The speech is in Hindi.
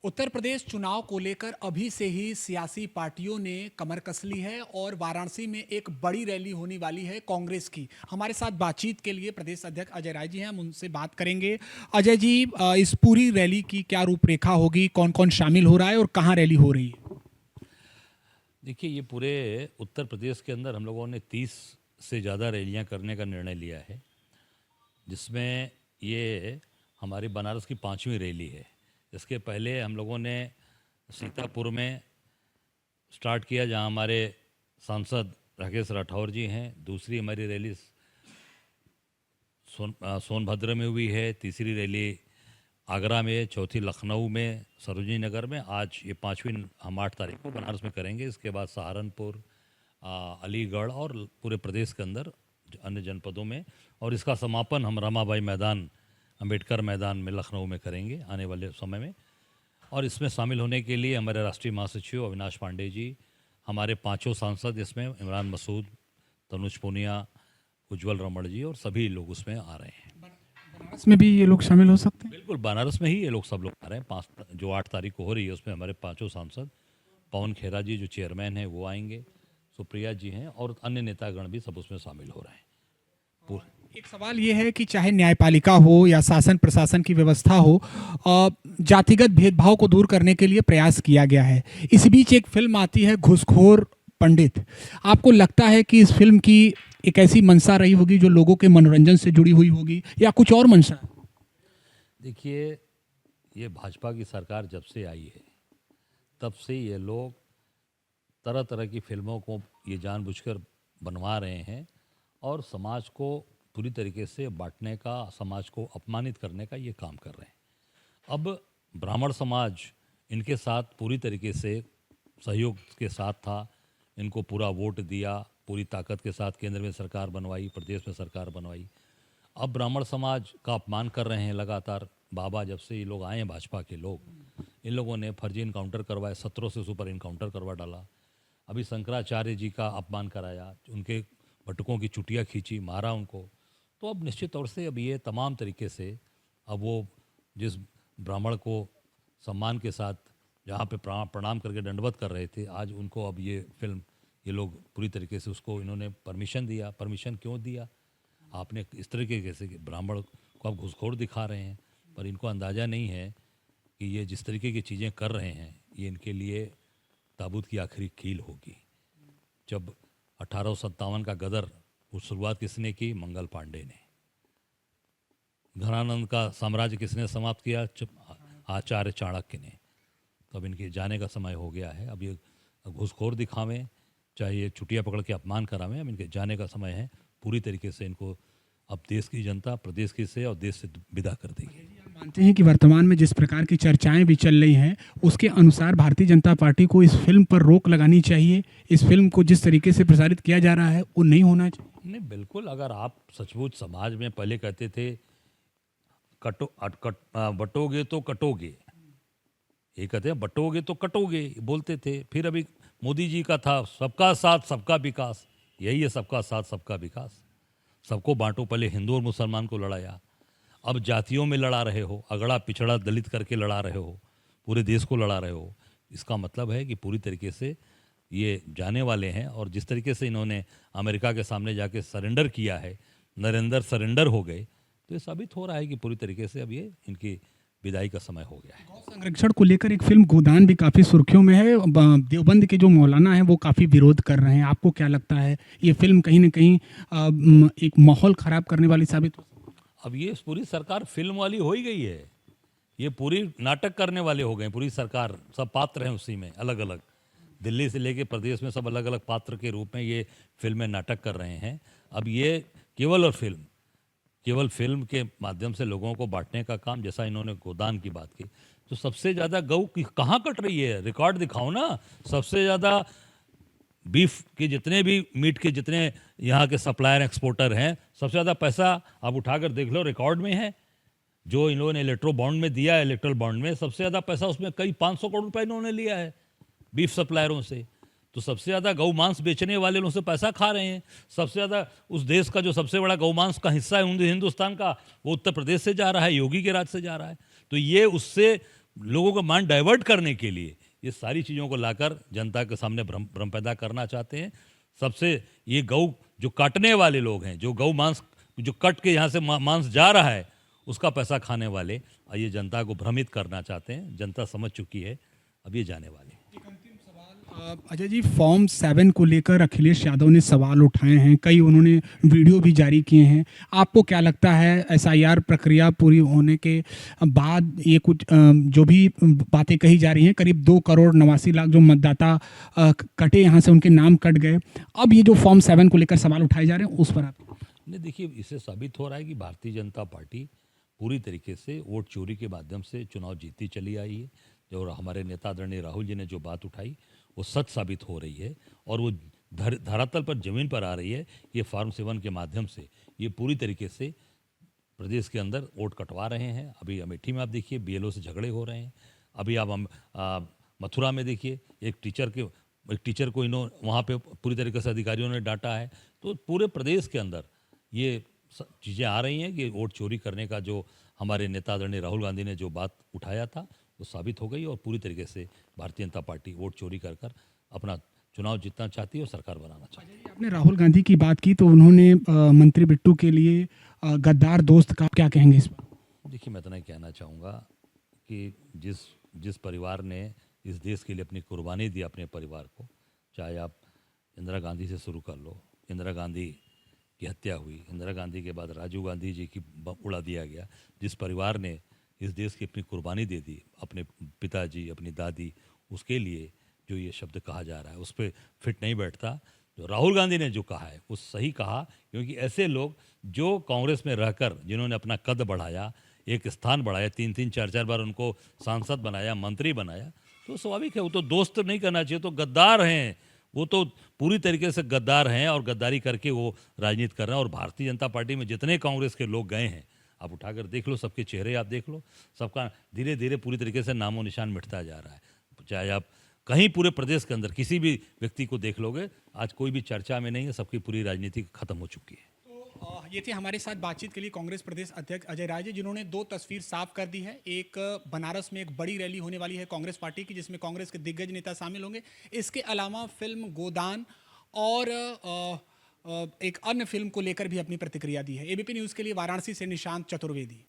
उत्तर प्रदेश चुनाव को लेकर अभी से ही सियासी पार्टियों ने कमर कस ली है और वाराणसी में एक बड़ी रैली होने वाली है कांग्रेस की। हमारे साथ बातचीत के लिए प्रदेश अध्यक्ष अजय राय जी हैं, हम उनसे बात करेंगे। अजय जी, इस पूरी रैली की क्या रूपरेखा होगी, कौन कौन शामिल हो रहा है और कहाँ रैली हो रही है? देखिए, ये पूरे उत्तर प्रदेश के अंदर हम लोगों ने 30 से ज़्यादा रैलियां करने का निर्णय लिया है, जिसमें ये हमारी बनारस की 5वीं रैली है। इसके पहले हम लोगों ने सीतापुर में स्टार्ट किया, जहां हमारे सांसद राकेश राठौर जी हैं। दूसरी हमारी रैली सोनभद्र में हुई है। तीसरी रैली आगरा में, चौथी लखनऊ में, सरोजनी नगर में। आज ये 5वीं हम 8 तारीख को बनारस में करेंगे। इसके बाद सहारनपुर, अलीगढ़ और पूरे प्रदेश के अंदर अन्य जनपदों में। और इसका समापन हम रमाबाई मैदान, अंबेडकर मैदान में लखनऊ में करेंगे आने वाले समय में। और इसमें शामिल होने के लिए हमारे राष्ट्रीय महासचिव अविनाश पांडे जी, हमारे 5 सांसद, इसमें इमरान मसूद, तनुज पूनिया, उज्जवल रमण जी और सभी लोग उसमें आ रहे हैं। बनारस में भी ये लोग शामिल हो सकते हैं? बिल्कुल, बनारस में ही ये लोग सब लोग आ रहे हैं। 5 जो 8 तारीख को हो रही है, उसमें हमारे 5 सांसद, पवन खेरा जी जो चेयरमैन हैं वो आएंगे, सुप्रिया जी हैं और अन्य नेतागण भी सब उसमें शामिल हो रहे हैं। एक सवाल ये है कि चाहे न्यायपालिका हो या शासन प्रशासन की व्यवस्था हो, जातिगत भेदभाव को दूर करने के लिए प्रयास किया गया है। इस बीच एक फिल्म आती है घूसखोर पंडित। आपको लगता है कि इस फिल्म की एक ऐसी मंशा रही होगी जो लोगों के मनोरंजन से जुड़ी हुई होगी या कुछ और मंशा? देखिए, ये भाजपा की सरकार जब से आई है, तब से ये लोग तरह तरह की फिल्मों को ये जानबूझकर बनवा रहे हैं और समाज को पूरी तरीके से बांटने का, समाज को अपमानित करने का ये काम कर रहे हैं। अब ब्राह्मण समाज इनके साथ पूरी तरीके से सहयोग के साथ था, इनको पूरा वोट दिया, पूरी ताकत के साथ केंद्र में सरकार बनवाई, प्रदेश में सरकार बनवाई। अब ब्राह्मण समाज का अपमान कर रहे हैं लगातार। बाबा जब से ये लोग आए हैं, भाजपा के लोग, इन लोगों ने फर्जी इनकाउंटर करवाए, 17 से ऊपर इनकाउंटर करवा डाला। अभी शंकराचार्य जी का अपमान कराया, उनके भटकों की चुटिया खींची, मारा उनको। तो अब निश्चित तौर से अब ये तमाम तरीके से, अब वो जिस ब्राह्मण को सम्मान के साथ जहाँ पे प्रणाम करके दंडवत कर रहे थे, आज उनको अब ये फिल्म, ये लोग पूरी तरीके से उसको इन्होंने परमिशन दिया। परमिशन क्यों दिया? आपने इस तरीके से कि ब्राह्मण को आप घूसखोर दिखा रहे हैं, पर इनको अंदाज़ा नहीं है कि ये जिस तरीके की चीज़ें कर रहे हैं, ये इनके लिए ताबूत की आखिरी कील होगी। जब 1857 का गदर, वो शुरुआत किसने की? मंगल पांडे ने। घनानंद का साम्राज्य किसने समाप्त किया? आचार्य चाणक्य ने। तो अब इनके जाने का समय हो गया है। अब ये घूसखोर दिखावें, चाहे ये चुटिया पकड़ के अपमान करावें, अब इनके जाने का समय है। पूरी तरीके से इनको अब देश की जनता, प्रदेश की से और देश से विदा कर देगी। आप मानते हैं कि वर्तमान में जिस प्रकार की चर्चाएं भी चल रही हैं, उसके अनुसार भारतीय जनता पार्टी को इस फिल्म पर रोक लगानी चाहिए? इस फिल्म को जिस तरीके से प्रसारित किया जा रहा है वो नहीं होना चाहिए? नहीं, बिल्कुल। अगर आप सचमुच समाज में पहले कहते थे बटोगे तो कटोगे, ये कहते हैं बटोगे तो कटोगे, बोलते थे। फिर अभी मोदी जी का था सबका साथ सबका विकास, यही है सबका साथ सबका विकास। सबको बांटो, पहले हिंदू और मुसलमान को लड़ाया, अब जातियों में लड़ा रहे हो, अगड़ा पिछड़ा दलित करके लड़ा रहे हो, पूरे देश को लड़ा रहे हो। इसका मतलब है कि पूरी तरीके से ये जाने वाले हैं। और जिस तरीके से इन्होंने अमेरिका के सामने जाके सरेंडर किया है, नरेंद्र सरेंडर हो गए, तो ये साबित हो रहा है कि पूरी तरीके से अब ये इनकी विदाई का समय हो गया है। गौ संरक्षण को लेकर एक फिल्म गोदान भी काफी सुर्खियों में है। देवबंद के जो मौलाना हैं वो काफी विरोध कर रहे हैं। आपको क्या लगता है, ये फिल्म कहीं ना कहीं एक माहौल खराब करने वाली साबित हो सकती है? अब ये पूरी सरकार फिल्म वाली हो ही गई है। ये पूरी नाटक करने वाले हो गए पूरी सरकार। सब पात्र हैं उसी में, अलग अलग, दिल्ली से लेके प्रदेश में सब अलग अलग पात्र के रूप में ये फिल्में नाटक कर रहे हैं। अब ये केवल फिल्म के माध्यम से लोगों को बांटने का काम, जैसा इन्होंने गोदान की बात की, तो सबसे ज़्यादा गऊ कहाँ कट रही है? रिकॉर्ड दिखाओ ना। सबसे ज़्यादा बीफ के जितने भी, मीट के जितने यहाँ के सप्लायर एक्सपोर्टर हैं, सबसे ज़्यादा पैसा आप उठाकर देख लो, रिकॉर्ड में है। जो इन्होंने इलेक्ट्रो बॉन्ड में दिया है, इलेक्ट्रल बॉन्ड में सबसे ज़्यादा पैसा, उसमें कई 500 करोड़ रुपए इन्होंने लिया है बीफ सप्लायरों से। तो सबसे ज़्यादा गौ मांस बेचने वाले लोगों से पैसा खा रहे हैं। सबसे ज़्यादा उस देश का जो सबसे बड़ा गौ मांस का हिस्सा है हिंदुस्तान का, वो उत्तर प्रदेश से जा रहा है, योगी के राज से जा रहा है। तो ये उससे लोगों का माइंड डाइवर्ट करने के लिए ये सारी चीज़ों को लाकर जनता के सामने भ्रम भ्रम पैदा करना चाहते हैं। सबसे ये गौ जो काटने वाले लोग हैं, जो गौ मांस जो कट के यहाँ से मांस जा रहा है, उसका पैसा खाने वाले ये जनता को भ्रमित करना चाहते हैं। जनता समझ चुकी है, अब ये जाने वाले हैं। अजय जी, फॉर्म 7 को लेकर अखिलेश यादव ने सवाल उठाए हैं, कई उन्होंने वीडियो भी जारी किए हैं। आपको क्या लगता है एसआईआर प्रक्रिया पूरी होने के बाद ये कुछ जो भी बातें कही जा रही हैं, करीब 2,89,00,000 जो मतदाता कटे यहाँ से, उनके नाम कट गए, अब ये जो फॉर्म 7 को लेकर सवाल उठाए जा रहे हैं उस पर आप? नहीं, देखिए, इससे साबित हो रहा है कि भारतीय जनता पार्टी पूरी तरीके से वोट चोरी के माध्यम से चुनाव जीतती चली आई है। जो हमारे नेता आदरणीय राहुल जी ने जो बात उठाई वो सच साबित हो रही है और वो धरातल पर, जमीन पर आ रही है। ये फॉर्म 7 के माध्यम से ये पूरी तरीके से प्रदेश के अंदर वोट कटवा रहे हैं। अभी अमेठी में आप देखिए बीएलओ से झगड़े हो रहे हैं। अभी आप मथुरा में देखिए एक टीचर को वहाँ पे पूरी तरीके से अधिकारियों ने डांटा है। तो पूरे प्रदेश के अंदर ये चीज़ें आ रही हैं कि वोट चोरी करने का जो हमारे नेता आदरणीय राहुल गांधी ने जो बात उठाया था वो साबित हो गई और पूरी तरीके से भारतीय जनता पार्टी वोट चोरी कर अपना चुनाव जीतना चाहती है और सरकार बनाना चाहती है। आपने राहुल गांधी की बात की तो उन्होंने मंत्री बिट्टू के लिए गद्दार दोस्त का, क्या कहेंगे इस पर? देखिए, मैं इतना ही कहना चाहूँगा कि जिस परिवार ने इस देश के लिए अपनी कुर्बानी दी, अपने परिवार को, चाहे आप इंदिरा गांधी से शुरू कर लो। इंदिरा गांधी की हत्या हुई, इंदिरा गांधी के बाद राजीव गांधी जी की उड़ा दिया गया। जिस परिवार ने इस देश की अपनी कुर्बानी दे दी, अपने पिताजी, अपनी दादी, उसके लिए जो ये शब्द कहा जा रहा है उस पर फिट नहीं बैठता। जो राहुल गांधी ने जो कहा है वो सही कहा, क्योंकि ऐसे लोग जो कांग्रेस में रहकर जिन्होंने अपना कद बढ़ाया, एक स्थान बढ़ाया, 3-3, 4-4 बार उनको सांसद बनाया, मंत्री बनाया, तो स्वाभाविक है वो तो दोस्त नहीं करना चाहिए, तो गद्दार हैं। वो तो पूरी तरीके से गद्दार हैं और गद्दारी करके वो राजनीति कर रहे हैं। और भारतीय जनता पार्टी में जितने कांग्रेस के लोग गए हैं, आप उठाकर देख लो, सबके चेहरे आप देख लो, सबका धीरे धीरे पूरी तरीके से नामो निशान मिटता जा रहा है। चाहे आप कहीं पूरे प्रदेश के अंदर किसी भी व्यक्ति को देख लोगे, आज कोई भी चर्चा में नहीं है, सबकी पूरी राजनीति खत्म हो चुकी है। तो ये थे हमारे साथ बातचीत के लिए कांग्रेस प्रदेश अध्यक्ष अजय राय जी, जिन्होंने 2 तस्वीर साफ कर दी है। एक, बनारस में एक बड़ी रैली होने वाली है कांग्रेस पार्टी की, जिसमें कांग्रेस के दिग्गज नेता शामिल होंगे। इसके अलावा फिल्म गोदान और एक अन्य फिल्म को लेकर भी अपनी प्रतिक्रिया दी है। एबीपी न्यूज़ के लिए वाराणसी से निशांत चतुर्वेदी।